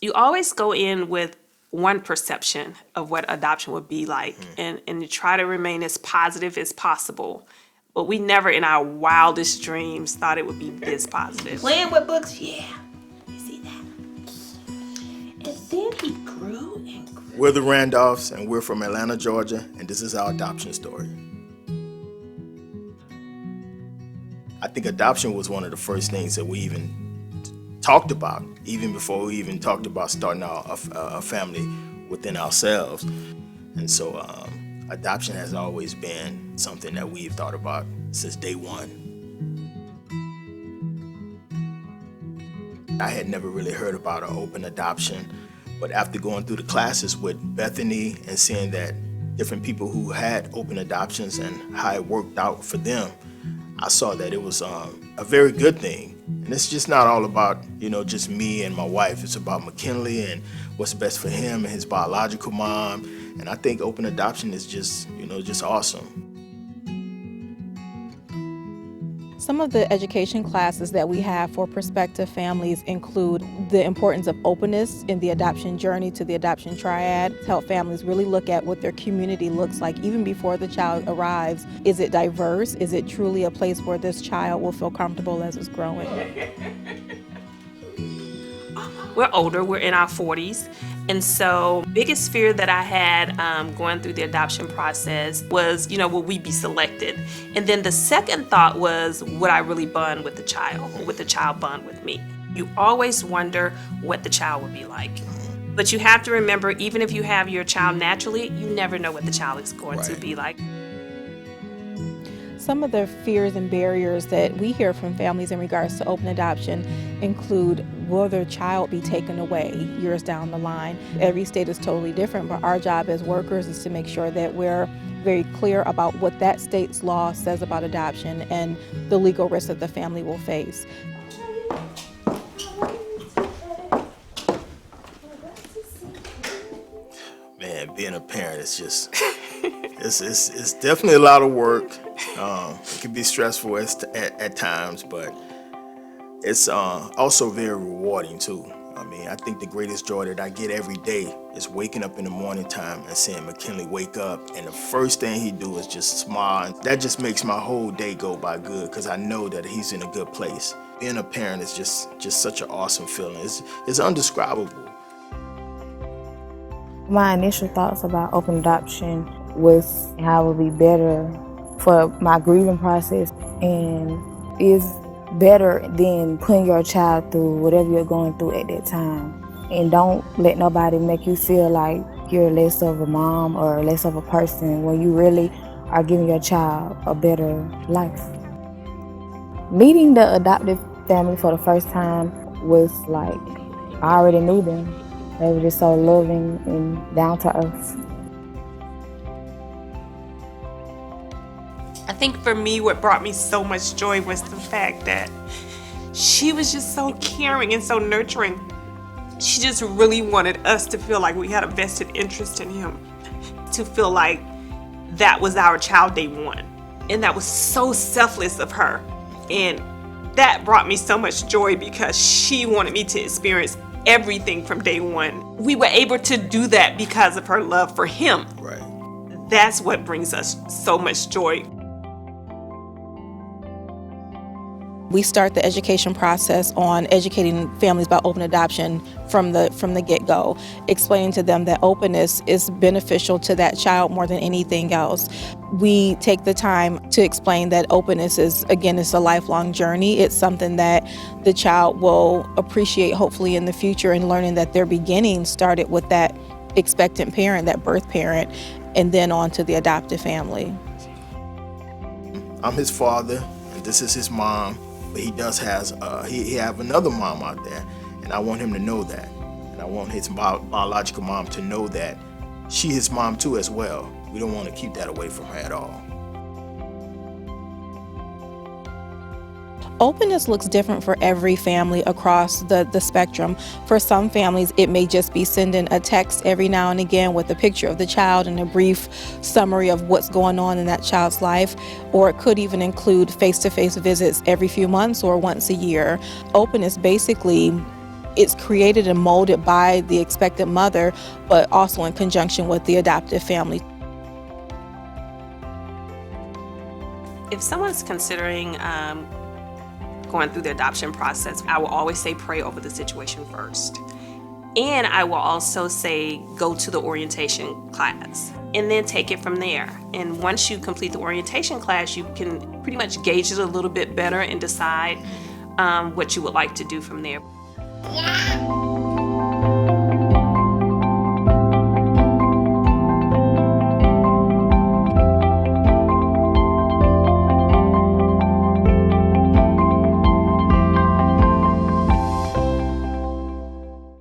You always go in with one perception of what adoption would be like, and you try to remain as positive as possible. But we never in our wildest dreams thought it would be this positive. Playing with books, yeah. You see that? And then he grew and grew. We're the Randolphs, and we're from Atlanta, Georgia, and this is our adoption story. I think adoption was one of the first things that we even talked about, even before we even talked about starting a family within ourselves. And so adoption has always been something that we've thought about since day one. I had never really heard about an open adoption, but after going through the classes with Bethany and seeing that different people who had open adoptions and how it worked out for them, I saw that it was a very good thing. And it's just not all about, just me and my wife. It's about McKinley and what's best for him and his biological mom. And I think open adoption is just awesome. Some of the education classes that we have for prospective families include the importance of openness in the adoption journey to the adoption triad, to help families really look at what their community looks like even before the child arrives. Is it diverse? Is it truly a place where this child will feel comfortable as it's growing? We're older, we're in our 40s. And so biggest fear that I had going through the adoption process was, will we be selected? And then the second thought was, would I really bond with the child, or would the child bond with me? You always wonder what the child would be like. But you have to remember, even if you have your child naturally, you never know what the child is going to be like. Some of the fears and barriers that we hear from families in regards to open adoption include, will their child be taken away years down the line? Every state is totally different, but our job as workers is to make sure that we're very clear about what that state's law says about adoption and the legal risks that the family will face. Man, being a parent is just, it's definitely a lot of work. It can be stressful at times, but it's also very rewarding too. I mean, I think the greatest joy that I get every day is waking up in the morning time and seeing McKinley wake up, and the first thing he do is just smile. That just makes my whole day go by good, because I know that he's in a good place. Being a parent is just such an awesome feeling. It's indescribable. My initial thoughts about open adoption was how it would be better for my grieving process, and is better than putting your child through whatever you're going through at that time. And don't let nobody make you feel like you're less of a mom or less of a person when you really are giving your child a better life. Meeting the adoptive family for the first time was like, I already knew them. They were just so loving and down to earth. I think for me, what brought me so much joy was the fact that she was just so caring and so nurturing. She just really wanted us to feel like we had a vested interest in him, to feel like that was our child day one. And that was so selfless of her. And that brought me so much joy because she wanted me to experience everything from day one. We were able to do that because of her love for him. Right. That's what brings us so much joy. We start the education process on educating families about open adoption from the get-go, explaining to them that openness is beneficial to that child more than anything else. We take the time to explain that openness is a lifelong journey. It's something that the child will appreciate hopefully in the future, and learning that their beginning started with that expectant parent, that birth parent, and then on to the adoptive family. I'm his father, and this is his mom. But he does he have another mom out there, and I want him to know that. And I want his biological mom to know that she his mom too as well. We don't want to keep that away from her at all. Openness looks different for every family across the spectrum. For some families, it may just be sending a text every now and again with a picture of the child and a brief summary of what's going on in that child's life, or it could even include face-to-face visits every few months or once a year. Openness basically it's created and molded by the expected mother, but also in conjunction with the adoptive family. If someone's considering going through the adoption process, I will always say pray over the situation first. And I will also say go to the orientation class and then take it from there. And once you complete the orientation class, you can pretty much gauge it a little bit better and decide what you would like to do from there.